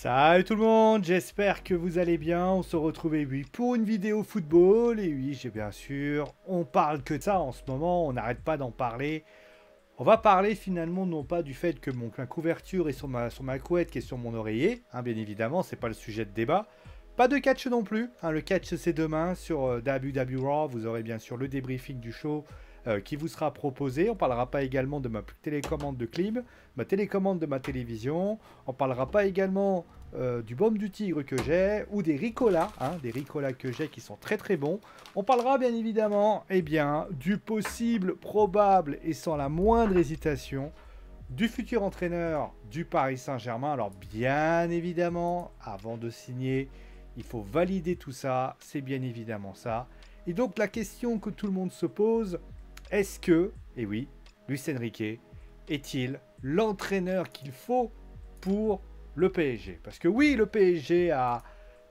Salut tout le monde, j'espère que vous allez bien. On se retrouve oui, pour une vidéo football. Et oui, j'ai bien sûr, on parle que de ça en ce moment, on n'arrête pas d'en parler. On va parler finalement non pas du fait que ma couverture est sur ma couette qui est sur mon oreiller, hein, bien évidemment, c'est pas le sujet de débat. Pas de catch non plus, hein, le catch c'est demain sur WWE Raw, vous aurez bien sûr le débriefing du show qui vous sera proposé. On parlera pas également de ma télécommande de clim, ma télécommande de ma télévision, on parlera pas également du baume du tigre que j'ai, ou des Ricola, hein, des Ricola que j'ai qui sont très très bons. On parlera bien évidemment eh bien, du possible, probable et sans la moindre hésitation du futur entraîneur du Paris Saint-Germain. Alors bien évidemment, avant de signer, il faut valider tout ça, c'est bien évidemment ça. Et donc la question que tout le monde se pose, est-ce que, et oui, Luis Enrique est-il l'entraîneur qu'il faut pour le PSG? Parce que oui, le PSG a...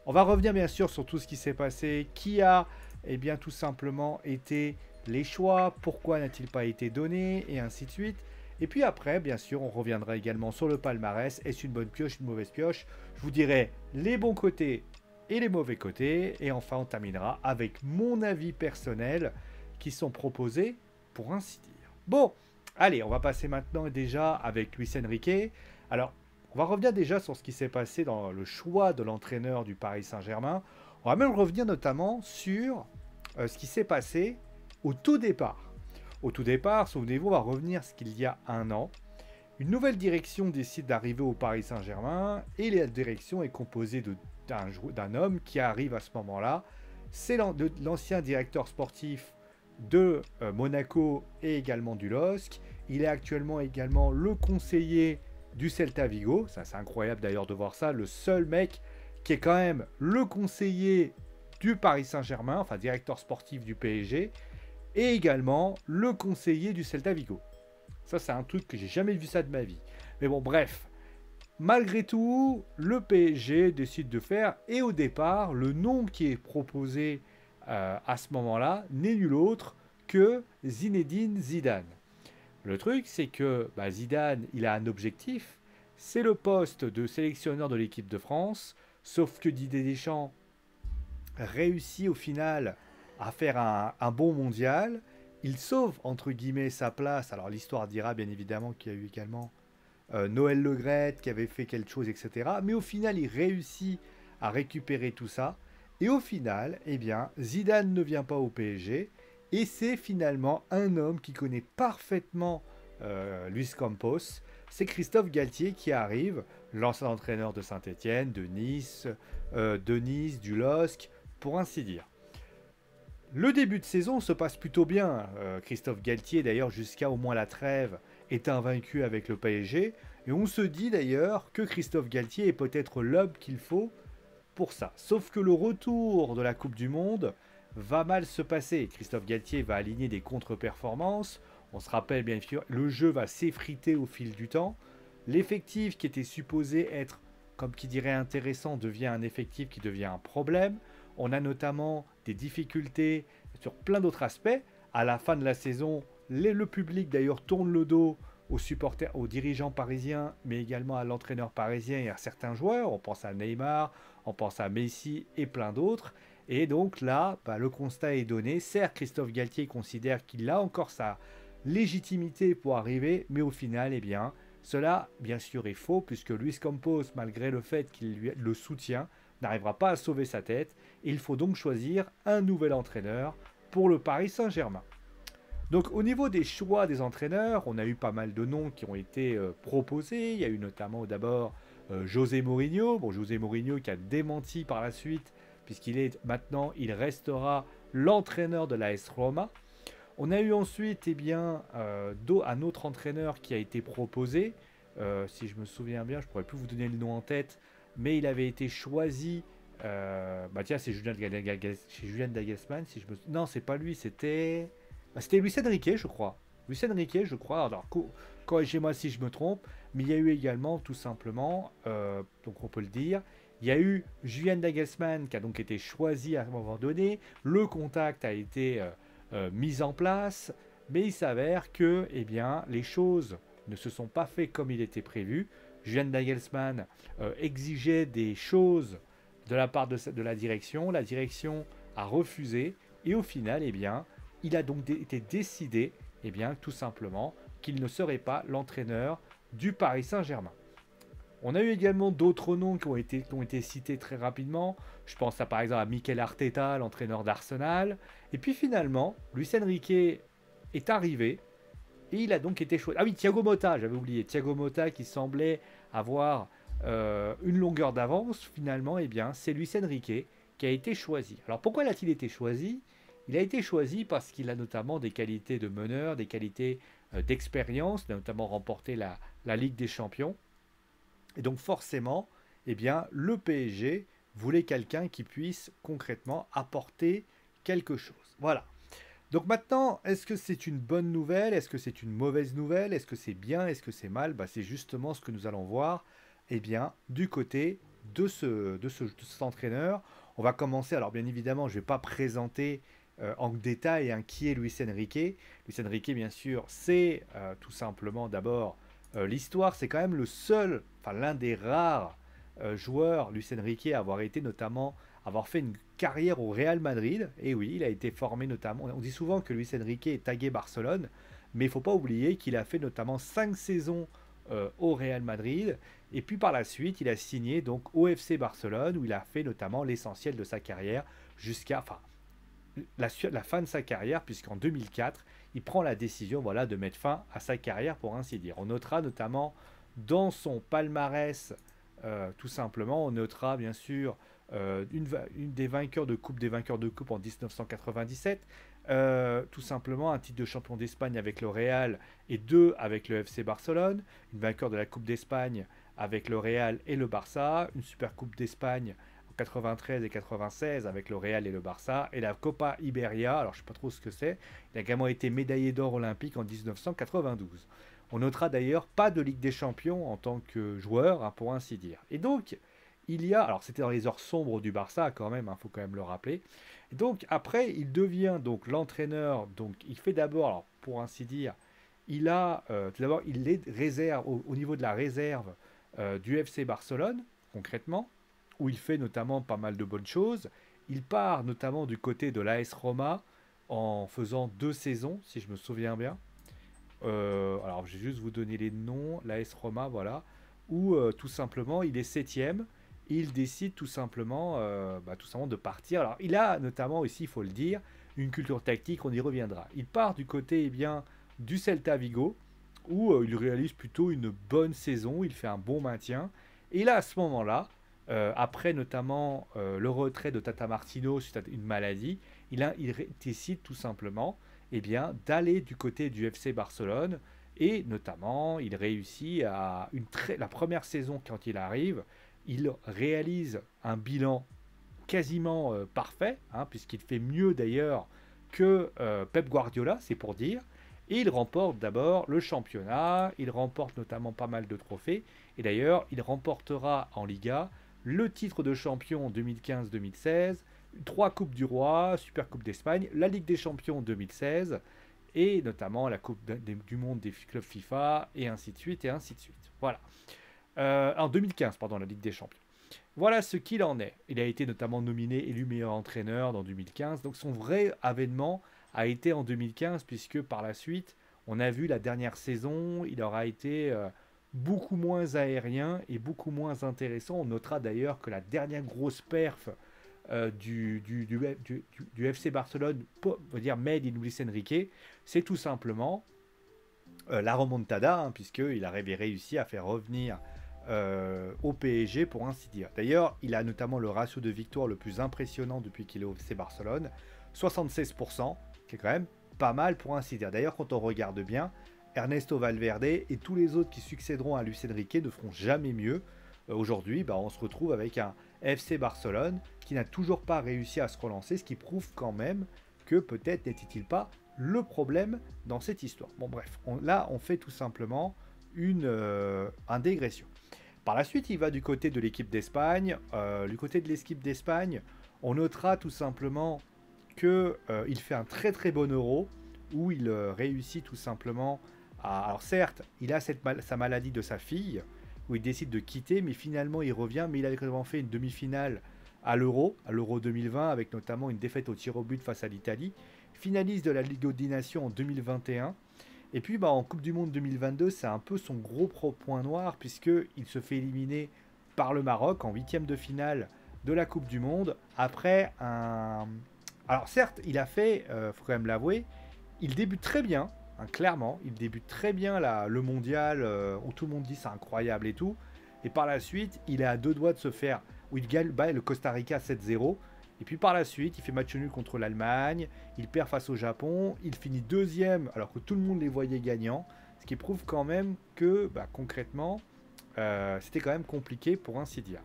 On va revenir bien sûr sur tout ce qui s'est passé, qui a, eh bien, tout simplement été les choix, pourquoi n'a-t-il pas été donné, et ainsi de suite. Et puis après, bien sûr, on reviendra également sur le palmarès. Est-ce une bonne pioche, une mauvaise pioche? Je vous dirai les bons côtés et les mauvais côtés. Et enfin, on terminera avec mon avis personnel qui sont proposés, pour ainsi dire. Bon, allez, on va passer maintenant déjà avec Luis Enrique. Alors, on va revenir déjà sur ce qui s'est passé dans le choix de l'entraîneur du Paris Saint-Germain. On va même revenir notamment sur ce qui s'est passé au tout départ. Au tout départ, souvenez-vous, on va revenir à ce qu'il y a un an. Une nouvelle direction décide d'arriver au Paris Saint-Germain et la direction est composée d'un homme qui arrive à ce moment-là. C'est l'ancien directeur sportif de Monaco et également du LOSC. Il est actuellement également le conseiller du Celta Vigo. Ça, c'est incroyable d'ailleurs de voir ça. Le seul mec qui est quand même le conseiller du Paris Saint-Germain, enfin directeur sportif du PSG, et également le conseiller du Celta Vigo. Ça, c'est un truc que j'ai jamais vu ça de ma vie. Mais bon, bref. Malgré tout, le PSG décide de faire, et au départ, le nom qui est proposé à ce moment-là n'est nul autre que Zinedine Zidane. Le truc, c'est que Zidane, il a un objectif, c'est le poste de sélectionneur de l'équipe de France, sauf que Didier Deschamps réussit au final à faire un bon mondial. Il sauve, entre guillemets, sa place. Alors l'histoire dira bien évidemment qu'il y a eu également Noël Le Graët qui avait fait quelque chose, etc. Mais au final, il réussit à récupérer tout ça. Et au final, eh bien, Zidane ne vient pas au PSG. Et c'est finalement un homme qui connaît parfaitement Luis Campos. C'est Christophe Galtier qui arrive, l'ancien entraîneur de Saint-Etienne, de Nice, du LOSC, pour ainsi dire. Le début de saison se passe plutôt bien. Christophe Galtier, d'ailleurs, jusqu'à au moins la trêve, est invaincu avec le PSG. Et on se dit d'ailleurs que Christophe Galtier est peut-être l'homme qu'il faut pour ça. Sauf que le retour de la Coupe du Monde va mal se passer. Christophe Galtier va aligner des contre-performances. On se rappelle bien sûr, le jeu va s'effriter au fil du temps. L'effectif qui était supposé être, comme qui dirait intéressant, devient un effectif qui devient un problème. On a notamment des difficultés sur plein d'autres aspects. À la fin de la saison, le public d'ailleurs tourne le dos aux supporters, aux dirigeants parisiens, mais également à l'entraîneur parisien et à certains joueurs. On pense à Neymar, on pense à Messi et plein d'autres. Et donc là, le constat est donné. Certes, Christophe Galtier considère qu'il a encore sa légitimité pour arriver, mais au final, eh bien, cela, bien sûr, est faux, puisque Luis Campos, malgré le fait qu'il le soutient, n'arrivera pas à sauver sa tête. Il faut donc choisir un nouvel entraîneur pour le Paris Saint-Germain. Donc au niveau des choix des entraîneurs, on a eu pas mal de noms qui ont été proposés. Il y a eu notamment d'abord José Mourinho. Bon, José Mourinho qui a démenti par la suite, puisqu'il est maintenant, il restera l'entraîneur de l'AS Roma. On a eu ensuite un autre entraîneur qui a été proposé. Si je me souviens bien, je ne pourrais plus vous donner le nom en tête, mais il avait été choisi. C'est Julien Nagelsmann. Si je me... Non, c'est pas lui, c'était Luis Enrique, je crois. Luis Enrique, je crois. Alors, corrigez-moi si je me trompe, mais il y a eu également, tout simplement, donc on peut le dire, il y a eu Julien Nagelsmann qui a donc été choisi à un moment donné. Le contact a été mis en place, mais il s'avère que, les choses ne se sont pas faites comme il était prévu. Julian Nagelsmann exigeait des choses de la part de la direction. La direction a refusé et au final, eh bien, il a donc été décidé, eh bien, tout simplement, qu'il ne serait pas l'entraîneur du Paris Saint-Germain. On a eu également d'autres noms qui ont été cités très rapidement. Je pense par exemple à Mikel Arteta, l'entraîneur d'Arsenal. Et puis finalement, Luis Enrique est arrivé et il a donc été choisi. Ah oui, Thiago Motta, j'avais oublié. Thiago Motta qui semblait avoir une longueur d'avance. Finalement, eh bien, c'est Luis Enrique qui a été choisi. Alors pourquoi a-t-il été choisi? Il a été choisi parce qu'il a notamment des qualités de meneur, des qualités d'expérience. Il a notamment remporté la Ligue des Champions. Et donc forcément, eh bien, le PSG voulait quelqu'un qui puisse concrètement apporter quelque chose. Voilà. Donc maintenant, est-ce que c'est une bonne nouvelle? Est-ce que c'est une mauvaise nouvelle? Est-ce que c'est bien? Est-ce que c'est mal? C'est justement ce que nous allons voir, eh bien, du côté de cet entraîneur. On va commencer, alors bien évidemment, je ne vais pas présenter en détail qui est Luis Enrique. Luis Enrique, bien sûr, c'est tout simplement d'abord l'histoire. C'est quand même le seul, enfin l'un des rares joueurs, Luis Enrique, à avoir été notamment, avoir fait une carrière au Real Madrid. Et oui, il a été formé notamment, on dit souvent que Luis Enrique est tagué Barcelone, mais il ne faut pas oublier qu'il a fait notamment 5 saisons au Real Madrid. Et puis par la suite, il a signé donc au FC Barcelone, où il a fait notamment l'essentiel de sa carrière jusqu'à la fin de sa carrière, puisqu'en 2004, il prend la décision voilà, de mettre fin à sa carrière, pour ainsi dire. On notera notamment dans son palmarès, tout simplement, on notera bien sûr une des vainqueurs de coupe en 1997, tout simplement un titre de champion d'Espagne avec le Real et 2 avec le FC Barcelone, une vainqueur de la Coupe d'Espagne avec le Real et le Barça, une Super Coupe d'Espagne 93 et 96 avec le Real et le Barça, et la Copa Iberia, alors je ne sais pas trop ce que c'est, il a également été médaillé d'or olympique en 1992. On notera d'ailleurs pas de Ligue des Champions en tant que joueur, pour ainsi dire. Et donc, il y a, alors c'était dans les heures sombres du Barça quand même, faut quand même le rappeler. Et donc après, il devient donc l'entraîneur, donc il fait d'abord, alors pour ainsi dire, il a, tout d'abord, il est réserve, au niveau de la réserve du FC Barcelone, concrètement, où il fait notamment pas mal de bonnes choses. Il part notamment du côté de l'AS Roma en faisant 2 saisons, si je me souviens bien. Alors, je vais juste vous donner les noms. L'AS Roma, voilà. Où tout simplement, il est 7ème. Et il décide tout simplement de partir. Alors, il a notamment aussi, il faut le dire, une culture tactique, on y reviendra. Il part du côté du Celta Vigo, où il réalise plutôt une bonne saison, il fait un bon maintien. Et là, à ce moment-là, après notamment le retrait de Tata Martino suite à une maladie, il décide tout simplement d'aller du côté du FC Barcelone, et notamment il réussit la première saison. Quand il arrive, il réalise un bilan quasiment parfait, puisqu'il fait mieux d'ailleurs que Pep Guardiola, c'est pour dire. Et il remporte d'abord le championnat, il remporte notamment pas mal de trophées, et d'ailleurs il remportera en Liga le titre de champion en 2015-2016, 3 Coupes du Roi, Super Coupe d'Espagne, la Ligue des Champions 2016, et notamment la Coupe du Monde des clubs FIFA, et ainsi de suite, et ainsi de suite. Voilà. En 2015, pardon, la Ligue des Champions. Voilà ce qu'il en est. Il a été notamment nominé élu meilleur entraîneur dans 2015, donc son vrai avènement a été en 2015, puisque par la suite, on a vu la dernière saison, il aura été beaucoup moins aérien et beaucoup moins intéressant. On notera d'ailleurs que la dernière grosse perf du FC Barcelone, on va dire Made in Luis Enrique, c'est tout simplement la remontada, puisqu'il avait réussi à faire revenir au PSG, pour ainsi dire. D'ailleurs, il a notamment le ratio de victoire le plus impressionnant depuis qu'il est au FC Barcelone, 76%, qui est quand même pas mal, pour ainsi dire. D'ailleurs, quand on regarde bien, Ernesto Valverde et tous les autres qui succéderont à Luis Enrique ne feront jamais mieux. Aujourd'hui, on se retrouve avec un FC Barcelone qui n'a toujours pas réussi à se relancer, ce qui prouve quand même que peut-être n'était-il pas le problème dans cette histoire. Bon bref, là on fait tout simplement une dégression. Par la suite, il va du côté de l'équipe d'Espagne. Du côté de l'équipe d'Espagne, on notera tout simplement qu'il fait un très très bon Euro, où il réussit tout simplement à... Alors certes, il a sa maladie de sa fille, où il décide de quitter, mais finalement il revient, mais il a quand même fait une demi-finale à l'Euro 2020, avec notamment une défaite au tir au but face à l'Italie, finaliste de la Ligue des Nations en 2021, et puis en Coupe du Monde 2022, c'est un peu son gros point noir, puisqu'il se fait éliminer par le Maroc en huitième de finale de la Coupe du Monde, après un... Alors certes, il a fait, faut quand même l'avouer, il débute très bien, hein, clairement, il débute très bien le mondial, où tout le monde dit c'est incroyable et tout, et par la suite, il est à deux doigts de se faire, où il gagne le Costa Rica 7-0, et puis par la suite, il fait match nul contre l'Allemagne, il perd face au Japon, il finit deuxième alors que tout le monde les voyait gagnants, ce qui prouve quand même que concrètement, c'était quand même compliqué pour ainsi dire.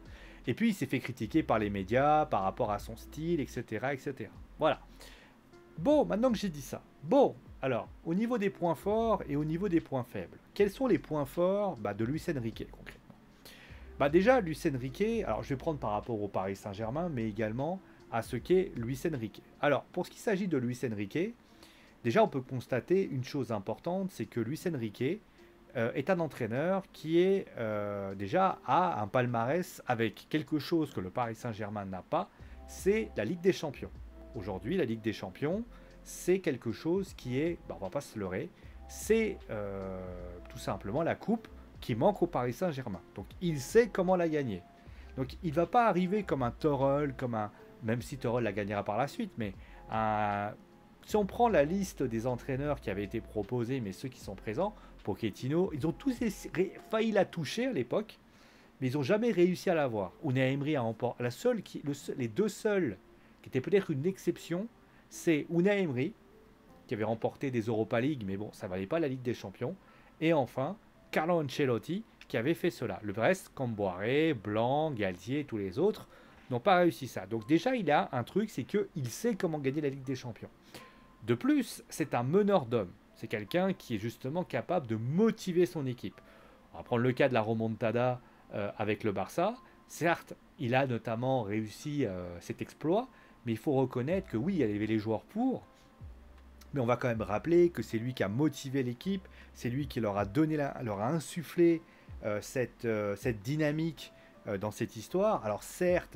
Et puis il s'est fait critiquer par les médias par rapport à son style, etc. etc. Voilà. Bon, maintenant que j'ai dit ça, bon, alors, au niveau des points forts et au niveau des points faibles, quels sont les points forts de Luis Enrique concrètement? Déjà, Luis Enrique, alors je vais prendre par rapport au Paris Saint-Germain, mais également à ce qu'est Luis Enrique. Alors, pour ce qui s'agit de Luis Enrique, déjà on peut constater une chose importante, c'est que Luis Enrique est un entraîneur qui est déjà a un palmarès avec quelque chose que le Paris Saint-Germain n'a pas, c'est la Ligue des Champions. Aujourd'hui, la Ligue des Champions, c'est quelque chose qui est, on va pas se leurrer, c'est tout simplement la coupe qui manque au Paris Saint-Germain. Donc il sait comment la gagner. Donc il va pas arriver comme un Tourelle, même si Tourelle la gagnera par la suite, mais si on prend la liste des entraîneurs qui avaient été proposés, mais ceux qui sont présents, Pochettino, ils ont tous failli la toucher à l'époque, mais ils n'ont jamais réussi à l'avoir. Unai Emery a remporté. Les deux seuls qui étaient peut-être une exception, c'est Unai Emery, qui avait remporté des Europa League, mais bon, ça valait pas la Ligue des Champions. Et enfin, Carlo Ancelotti, qui avait fait cela. Le reste, Camboire, Blanc, Galtier, tous les autres, n'ont pas réussi ça. Donc déjà, il a un truc, c'est qu'il sait comment gagner la Ligue des Champions. De plus, c'est un meneur d'hommes. C'est quelqu'un qui est justement capable de motiver son équipe. On va prendre le cas de la remontada avec le Barça. Certes, il a notamment réussi cet exploit, mais il faut reconnaître que oui, il y avait les joueurs pour. Mais on va quand même rappeler que c'est lui qui a motivé l'équipe, c'est lui qui leur a donné, leur a insufflé cette dynamique dans cette histoire. Alors certes,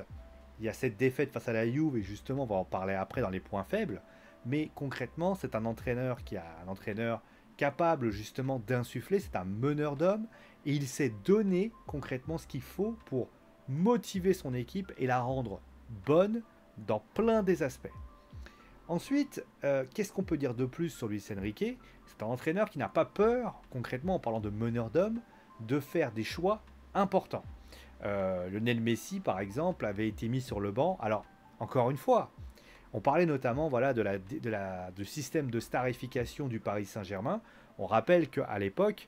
il y a cette défaite face à la Juve, et justement, on va en parler après dans les points faibles. Mais concrètement, c'est un entraîneur capable justement d'insuffler, c'est un meneur d'hommes, et il sait donner concrètement ce qu'il faut pour motiver son équipe et la rendre bonne dans plein des aspects. Ensuite, qu'est-ce qu'on peut dire de plus sur Luis Enrique? C'est un entraîneur qui n'a pas peur, concrètement en parlant de meneur d'hommes, de faire des choix importants. Lionel Messi, par exemple, avait été mis sur le banc. Alors, encore une fois, on parlait notamment du système de starification du Paris Saint-Germain. On rappelle qu'à l'époque,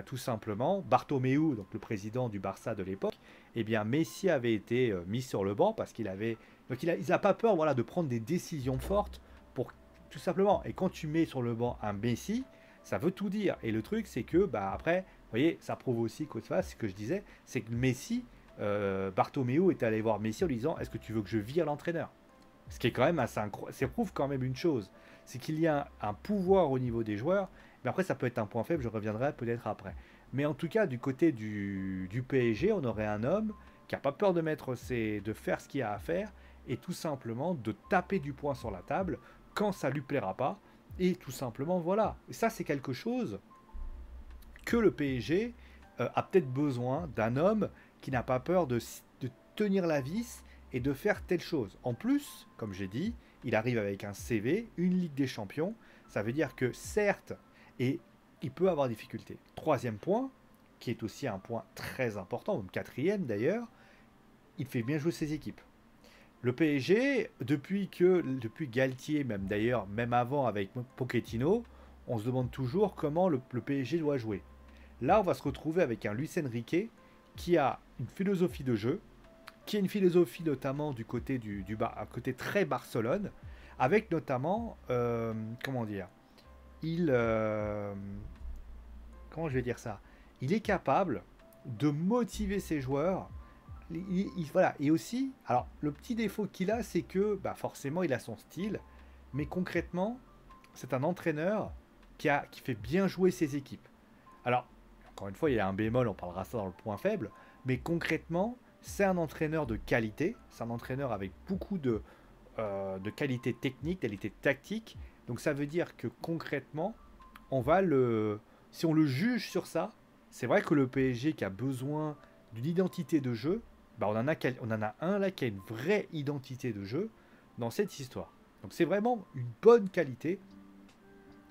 tout simplement, Bartomeu, donc le président du Barça de l'époque, Messi avait été mis sur le banc parce qu'il avait... Donc il n'a pas peur de prendre des décisions fortes pour tout simplement. Et quand tu mets sur le banc un Messi, ça veut tout dire. Et le truc, c'est que après, vous voyez, ça prouve aussi ce que je disais, c'est que Messi, Bartomeu est allé voir Messi en lui disant: est-ce que tu veux que je vire l'entraîneur? Ce qui est quand même assez incroyable. Ça prouve quand même une chose, c'est qu'il y a un pouvoir au niveau des joueurs. Mais après, ça peut être un point faible, je reviendrai peut-être après. Mais en tout cas, du côté du PSG, on aurait un homme qui n'a pas peur de faire ce qu'il a à faire et tout simplement de taper du poing sur la table quand ça lui plaira pas. Et tout simplement, voilà. Et ça, c'est quelque chose que le PSG a peut-être besoin d'un homme qui n'a pas peur de tenir la vis et de faire telle chose. En plus, comme j'ai dit, il arrive avec un CV, une Ligue des Champions. Ça veut dire que certes, et il peut avoir des difficultés. Troisième point, qui est aussi un point très important, même quatrième d'ailleurs, il fait bien jouer ses équipes. Le PSG, depuis Galtier, même d'ailleurs, même avant avec Pochettino, on se demande toujours comment le PSG doit jouer. Là, on va se retrouver avec un Luis Enrique qui a une philosophie de jeu, qui a une philosophie notamment du côté un côté très Barcelone, avec notamment, comment je vais dire ça, il est capable de motiver ses joueurs. Voilà. Et aussi, alors le petit défaut qu'il a, c'est que forcément il a son style, mais concrètement, c'est un entraîneur qui fait bien jouer ses équipes. Alors, encore une fois, il y a un bémol, on parlera ça dans le point faible, mais concrètement, c'est un entraîneur de qualité, c'est un entraîneur avec beaucoup de qualité technique, qualité tactique. Donc ça veut dire que concrètement, on va le, si on le juge sur ça, c'est vrai que le PSG qui a besoin d'une identité de jeu, bah on en a un là qui a une vraie identité de jeu dans cette histoire. Donc c'est vraiment une bonne qualité,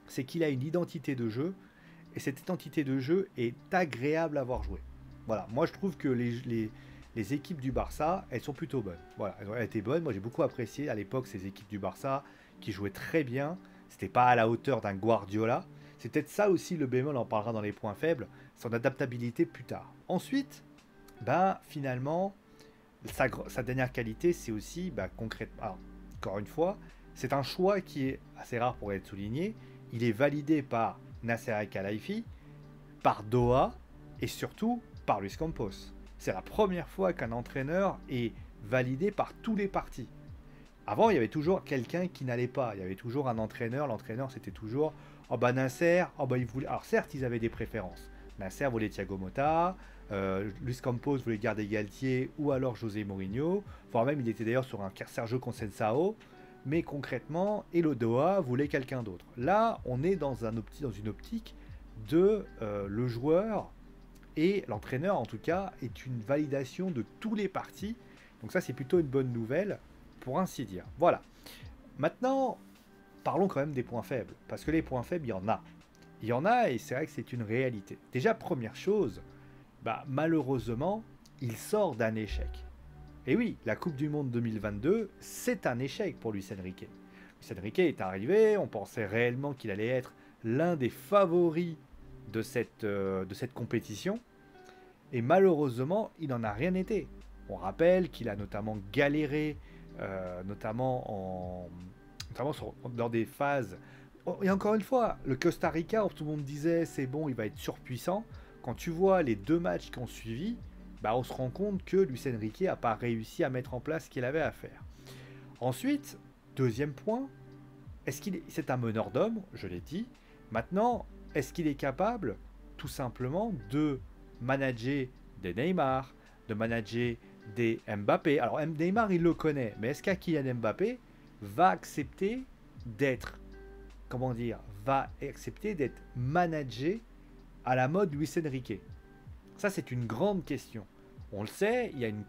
c'est qu'il a une identité de jeu, et cette identité de jeu est agréable à voir jouer. Voilà, moi je trouve que les équipes du Barça, elles sont plutôt bonnes. Voilà, elles ont été bonnes. Moi j'ai beaucoup apprécié à l'époque ces équipes du Barça qui jouaient très bien. C'était pas à la hauteur d'un Guardiola. C'est peut-être ça aussi le bémol, on en parlera dans les points faibles, son adaptabilité plus tard. Ensuite, bah finalement, sa dernière qualité, c'est aussi concrètement. Alors, encore une fois, c'est un choix qui est assez rare pour être souligné. Il est validé par Nasser Al-Khelaifi, par Doha et surtout par Luis Campos. C'est la première fois qu'un entraîneur est validé par tous les partis. Avant, il y avait toujours quelqu'un qui n'allait pas. Il y avait toujours un entraîneur. L'entraîneur, c'était toujours oh bah Nasser, oh bah il voulait. Alors certes, ils avaient des préférences. Nasser voulait Thiago Motta, Luis Campos voulait garder Galtier ou alors José Mourinho. Voire même, il était d'ailleurs sur un Sergio Conceição. Mais concrètement, Elo Doha voulait quelqu'un d'autre. Là, on est dans une optique de le joueur et l'entraîneur, en tout cas, est une validation de tous les partis. Donc ça, c'est plutôt une bonne nouvelle, pour ainsi dire. Voilà. Maintenant, parlons quand même des points faibles. Parce que les points faibles, il y en a. Il y en a et c'est vrai que c'est une réalité. Déjà, première chose, malheureusement, il sort d'un échec. Et oui, la Coupe du Monde 2022, c'est un échec pour Luis Enrique. Luis Enrique est arrivé, on pensait réellement qu'il allait être l'un des favoris de cette compétition. Et malheureusement, il n'en a rien été. On rappelle qu'il a notamment galéré, notamment dans des phases. Et encore une fois, le Costa Rica, tout le monde disait c'est bon, il va être surpuissant. Quand tu vois les 2 matchs qui ont suivi, on se rend compte que Luis Enrique n'a pas réussi à mettre en place ce qu'il avait à faire. Ensuite, deuxième point, c'est un meneur d'hommes, je l'ai dit. Maintenant, est-ce qu'il est capable, tout simplement, de manager des Neymar, de manager des Mbappé? Alors Neymar, il le connaît, mais est-ce qu'un Kylian Mbappé va accepter d'être, va accepter d'être managé à la mode Luis Enrique? Ça, c'est une grande question. On le sait, il y a une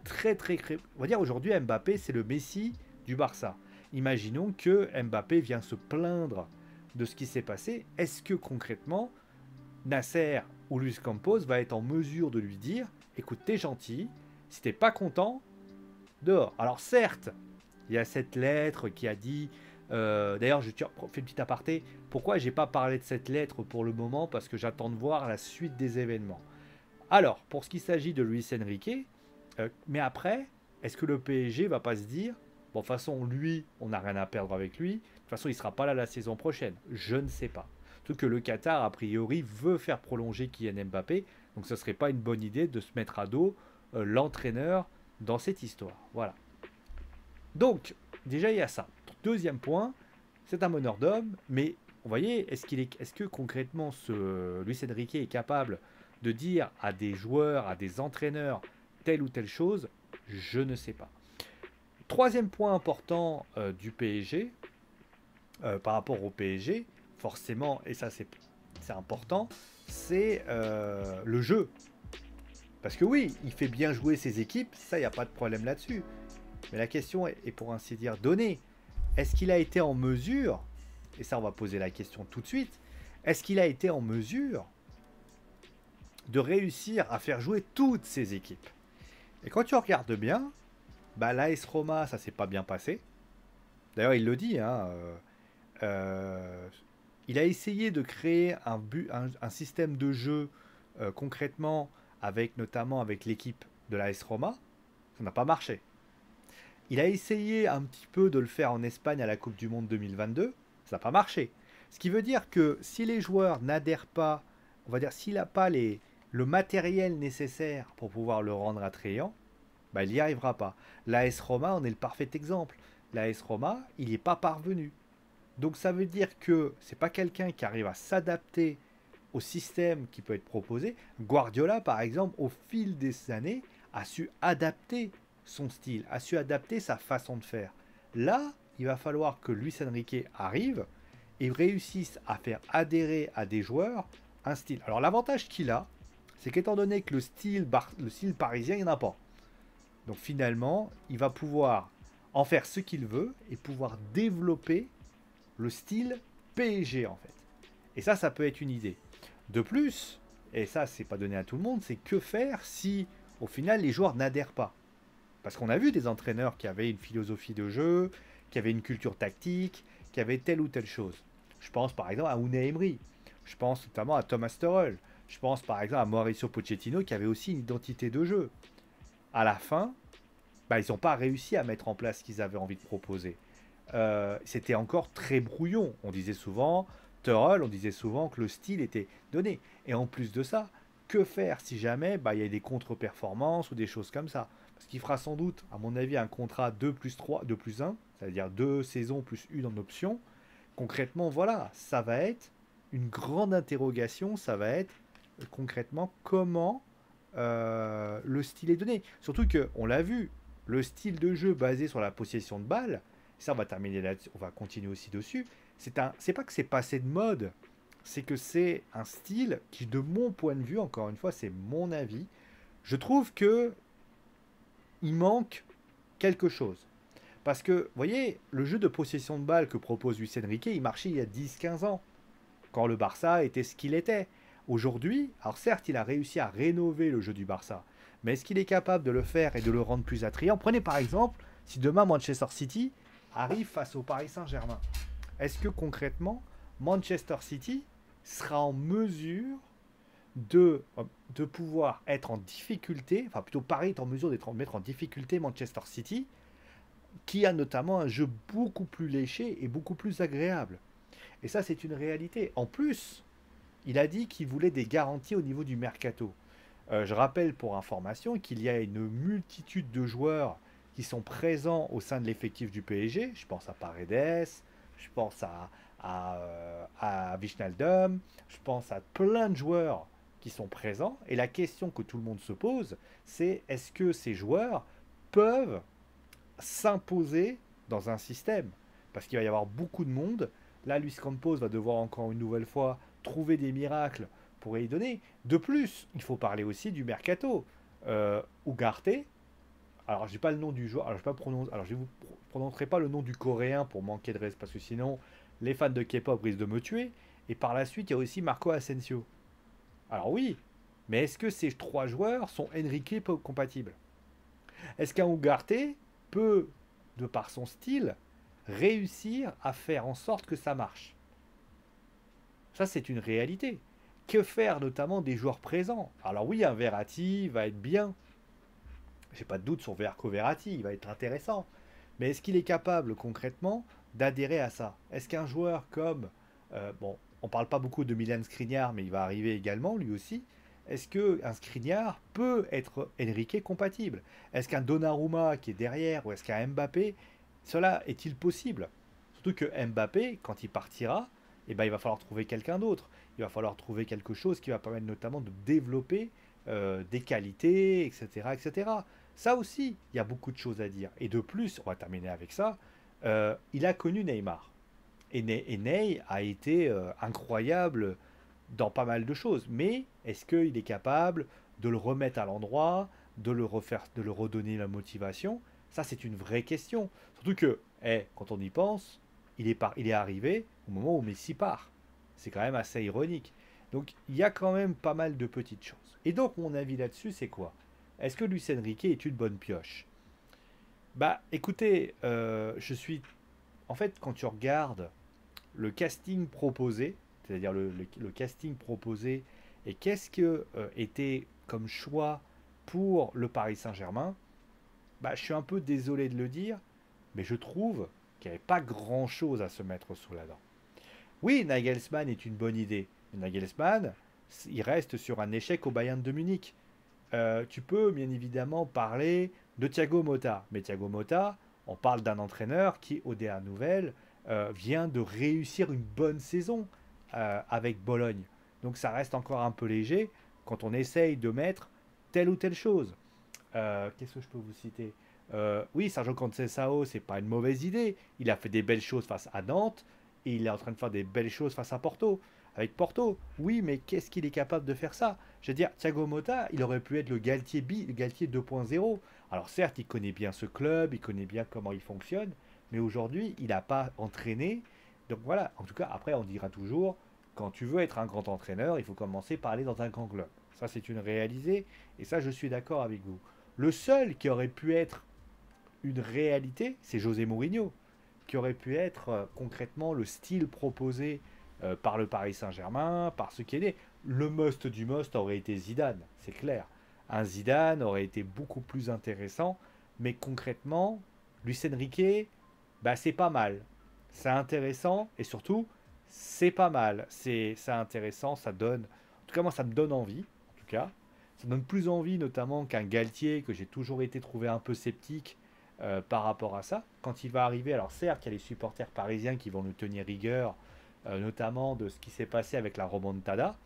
on va dire aujourd'hui, Mbappé, c'est le Messi du Barça. Imaginons que Mbappé vient se plaindre de ce qui s'est passé. Est-ce que concrètement, Nasser ou Luis Campos va être en mesure de lui dire écoute, t'es gentil, si t'es pas content, dehors. Alors certes, il y a cette lettre qui a dit d'ailleurs, je fais une petite aparté. Pourquoi j'ai pas parlé de cette lettre pour le moment? Parce que j'attends de voir la suite des événements. Alors, pour ce qui s'agit de Luis Enrique, mais après, est-ce que le PSG va pas se dire bon, de toute façon, lui, on n'a rien à perdre avec lui. De toute façon, il ne sera pas là la saison prochaine. Je ne sais pas. Surtout que le Qatar, a priori, veut faire prolonger Kylian Mbappé. Donc, ce ne serait pas une bonne idée de se mettre à dos l'entraîneur dans cette histoire. Voilà. Donc, déjà, il y a ça. Deuxième point, c'est un meneur d'hommes. Mais, vous voyez, est-ce que concrètement, Luis Enrique est capable de dire à des joueurs, à des entraîneurs, telle ou telle chose? Je ne sais pas. Troisième point important du PSG, par rapport au PSG, forcément, et ça c'est important, c'est le jeu. Parce que oui, il fait bien jouer ses équipes, ça, il n'y a pas de problème là-dessus. Mais la question est pour ainsi dire donnée. Est-ce qu'il a été en mesure, et ça on va poser la question tout de suite, est-ce qu'il a été en mesure de réussir à faire jouer toutes ses équipes? Et quand tu regardes bien, l'AS Roma, ça s'est pas bien passé. D'ailleurs, il le dit. Il a essayé de créer un système de jeu concrètement, notamment avec l'équipe de l'AS Roma. Ça n'a pas marché. Il a essayé un petit peu de le faire en Espagne à la Coupe du Monde 2022. Ça n'a pas marché. Ce qui veut dire que si les joueurs n'adhèrent pas, on va dire s'il n'a pas le matériel nécessaire pour pouvoir le rendre attrayant, il n'y arrivera pas. L'AS Roma en est le parfait exemple. L'AS Roma, il n'y est pas parvenu. Donc ça veut dire que c'est pas quelqu'un qui arrive à s'adapter au système qui peut être proposé. Guardiola, par exemple, au fil des années, a su adapter son style, a su adapter sa façon de faire. Là, il va falloir que Luis Enrique arrive et réussisse à faire adhérer à des joueurs un style. Alors l'avantage qu'il a, c'est qu'étant donné que le style parisien, il n'y en a pas. Donc finalement, il va pouvoir en faire ce qu'il veut et pouvoir développer le style PSG en fait. Et ça peut être une idée. De plus, et ça c'est pas donné à tout le monde, c'est que faire si au final les joueurs n'adhèrent pas. Parce qu'on a vu des entraîneurs qui avaient une philosophie de jeu, qui avaient une culture tactique, qui avaient telle ou telle chose. Je pense par exemple à Unai Emery. Je pense notamment à Thomas Tuchel. Je pense par exemple à Mauricio Pochettino qui avait aussi une identité de jeu. À la fin, bah, ils n'ont pas réussi à mettre en place ce qu'ils avaient envie de proposer. C'était encore très brouillon. On disait souvent, Tuchel, on disait souvent que le style était donné. Et en plus de ça, que faire si jamais bah, il y a des contre-performances ou des choses comme ça. Parce qu'il fera sans doute, à mon avis, un contrat 2 plus 3, 2 plus 1, c'est-à-dire 2 saisons plus 1 en option. Concrètement, voilà, ça va être une grande interrogation, ça va être concrètement comment le style est donné. Surtout que, on l'a vu, le style de jeu basé sur la possession de balle, ça on va terminer là, on va continuer aussi dessus. C'est pas que c'est passé de mode, c'est que c'est un style qui, de mon point de vue, encore une fois, c'est mon avis, je trouve que il manque quelque chose. Parce que, vous voyez, le jeu de possession de balle que propose Luis Enrique, il marchait il y a 10-15 ans, quand le Barça était ce qu'il était. Aujourd'hui, alors certes, il a réussi à rénover le jeu du Barça, mais est-ce qu'il est capable de le faire et de le rendre plus attrayant? Prenez par exemple, si demain Manchester City arrive face au Paris Saint-Germain, est-ce que concrètement, Manchester City sera en mesure de pouvoir être en difficulté, enfin plutôt Paris est en mesure de mettre en difficulté Manchester City, qui a notamment un jeu beaucoup plus léché et beaucoup plus agréable. Et ça, c'est une réalité. En plus, il a dit qu'il voulait des garanties au niveau du mercato. Je rappelle pour information qu'il y a une multitude de joueurs qui sont présents au sein de l'effectif du PSG. Je pense à Paredes, je pense à Wijnaldum, je pense à plein de joueurs qui sont présents. Et la question que tout le monde se pose, c'est est-ce que ces joueurs peuvent s'imposer dans un système? Parce qu'il va y avoir beaucoup de monde. Là, Luis Campos va devoir encore une nouvelle fois trouver des miracles pour y donner. De plus, il faut parler aussi du mercato. Ugarte, alors je dis pas le nom du joueur, alors je ne vous prononcerai pas le nom du coréen pour manquer de respect, parce que sinon les fans de K-pop risquent de me tuer. Et par la suite, il y a aussi Marco Asensio. Alors oui, mais est-ce que ces trois joueurs sont Enrique compatibles? Est-ce qu'un Ugarte peut, de par son style, réussir à faire en sorte que ça marche? Ça, c'est une réalité. Que faire notamment des joueurs présents? Alors oui, un Verratti va être bien. J'ai pas de doute sur Verco Verratti, il va être intéressant. Mais est-ce qu'il est capable concrètement d'adhérer à ça? Est-ce qu'un joueur comme... bon, on parle pas beaucoup de Milan Skriniar, mais il va arriver également, lui aussi. Est-ce qu'un Skriniar peut être Enrique compatible? Est-ce qu'un Donnarumma qui est derrière, ou est-ce qu'un Mbappé, cela est-il possible? Surtout que Mbappé, quand il partira, eh ben, il va falloir trouver quelqu'un d'autre. Il va falloir trouver quelque chose qui va permettre notamment de développer des qualités, etc., etc. Ça aussi, il y a beaucoup de choses à dire. Et de plus, on va terminer avec ça, il a connu Neymar. Et Ney a été incroyable dans pas mal de choses. Mais est-ce qu'il est capable de le remettre à l'endroit, de le refaire, de le redonner la motivation? Ça, c'est une vraie question. Surtout que, quand on y pense, il est arrivé au moment où Messi part. C'est quand même assez ironique. Donc, il y a quand même pas mal de petites choses. Et donc, mon avis là-dessus, c'est quoi? Est-ce que Luis Enrique est une bonne pioche? Bah, écoutez, je suis... En fait, quand tu regardes le casting proposé, c'est-à-dire le casting proposé, et qu'est-ce que était comme choix pour le Paris Saint-Germain, bah, je suis un peu désolé de le dire, mais je trouve qu'il n'y avait pas grand-chose à se mettre sous la dent. Oui, Nagelsmann est une bonne idée. Nagelsmann, il reste sur un échec au Bayern de Munich. Tu peux bien évidemment parler de Thiago Motta. Mais Thiago Motta, on parle d'un entraîneur qui, au dernier nouvelle, vient de réussir une bonne saison avec Bologne. Donc ça reste encore un peu léger quand on essaye de mettre telle ou telle chose. Qu'est-ce que je peux vous citer? Oui, Sergio Conceição, c'est pas une mauvaise idée. Il a fait des belles choses face à Nantes et il est en train de faire des belles choses face à Porto. Avec Porto, oui, mais qu'est-ce qu'il est capable de faire ça? Je veux dire, Thiago Motta, il aurait pu être le le Galtier 2.0. Alors certes, il connaît bien ce club, il connaît bien comment il fonctionne, mais aujourd'hui, il n'a pas entraîné. Donc voilà, en tout cas, après, on dira toujours, quand tu veux être un grand entraîneur, il faut commencer par aller dans un grand club. Ça, c'est une réalité, et ça, je suis d'accord avec vous. Le seul qui aurait pu être une réalité, c'est José Mourinho, qui aurait pu être concrètement le style proposé par le Paris Saint-Germain, par ce qui est né. Le must du must aurait été Zidane, c'est clair. Un Zidane aurait été beaucoup plus intéressant, mais concrètement, Luis Enrique, bah, c'est pas mal. C'est intéressant et surtout, c'est pas mal. C'est intéressant, ça donne. En tout cas, moi, ça me donne envie. En tout cas, ça donne plus envie, notamment qu'un Galtier que j'ai toujours été trouvé un peu sceptique par rapport à ça. Quand il va arriver, alors certes, il y a les supporters parisiens qui vont nous tenir rigueur, notamment de ce qui s'est passé avec la remontada.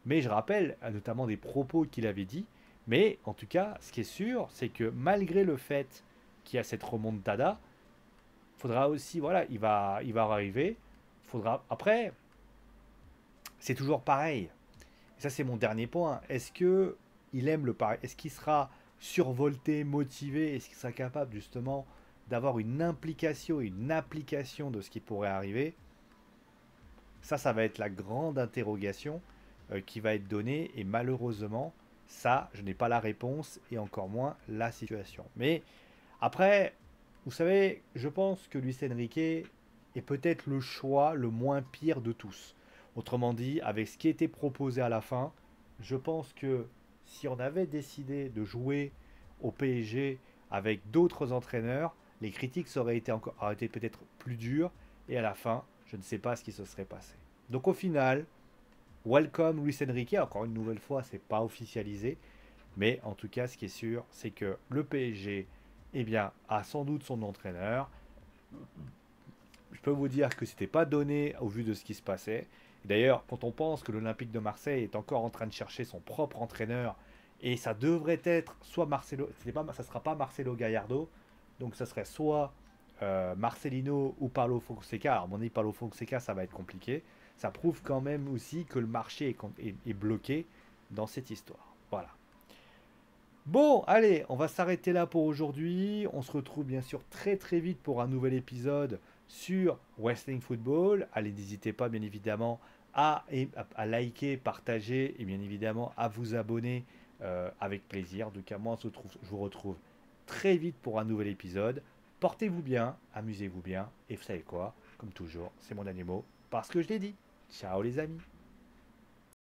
Mais je rappelle notamment des propos qu'il avait dit. Mais en tout cas, ce qui est sûr, c'est que malgré le fait qu'il y a cette remontada, faudra aussi, voilà, il va arriver. Faudra après, c'est toujours pareil. Et ça, c'est mon dernier point. Est-ce que il aime le Paris? Est-ce qu'il sera survolté, motivé? Est-ce qu'il sera capable justement d'avoir une implication, une application de ce qui pourrait arriver? Ça va être la grande interrogation qui va être donnée. Et malheureusement, ça, je n'ai pas la réponse et encore moins la situation. Mais après, vous savez, je pense que Luis Enrique est peut-être le choix le moins pire de tous. Autrement dit, avec ce qui était proposé à la fin, je pense que si on avait décidé de jouer au PSG avec d'autres entraîneurs, les critiques auraient été peut-être plus dures et à la fin, je ne sais pas ce qui se serait passé. Donc au final, welcome Luis Enrique, encore une nouvelle fois, c'est pas officialisé, mais en tout cas, ce qui est sûr, c'est que le PSG eh bien, a sans doute son entraîneur. Je peux vous dire que c'était pas donné au vu de ce qui se passait. D'ailleurs, quand on pense que l'Olympique de Marseille est encore en train de chercher son propre entraîneur, et ça devrait être soit Marcelo, ça sera pas Marcelo Gallardo, donc ça serait soit Marcelino ou Paulo Fonseca. Alors, à mon avis, Paulo Fonseca, ça va être compliqué. Ça prouve quand même aussi que le marché est bloqué dans cette histoire. Voilà. Bon, allez, on va s'arrêter là pour aujourd'hui. On se retrouve bien sûr très très vite pour un nouvel épisode sur Wrestling Football. Allez, n'hésitez pas bien évidemment à liker, partager et bien évidemment à vous abonner avec plaisir. En tout cas, moi, je vous retrouve très vite pour un nouvel épisode. Portez-vous bien, amusez-vous bien et vous savez quoi, comme toujours, c'est mon animaux parce que je l'ai dit. Ciao les amis.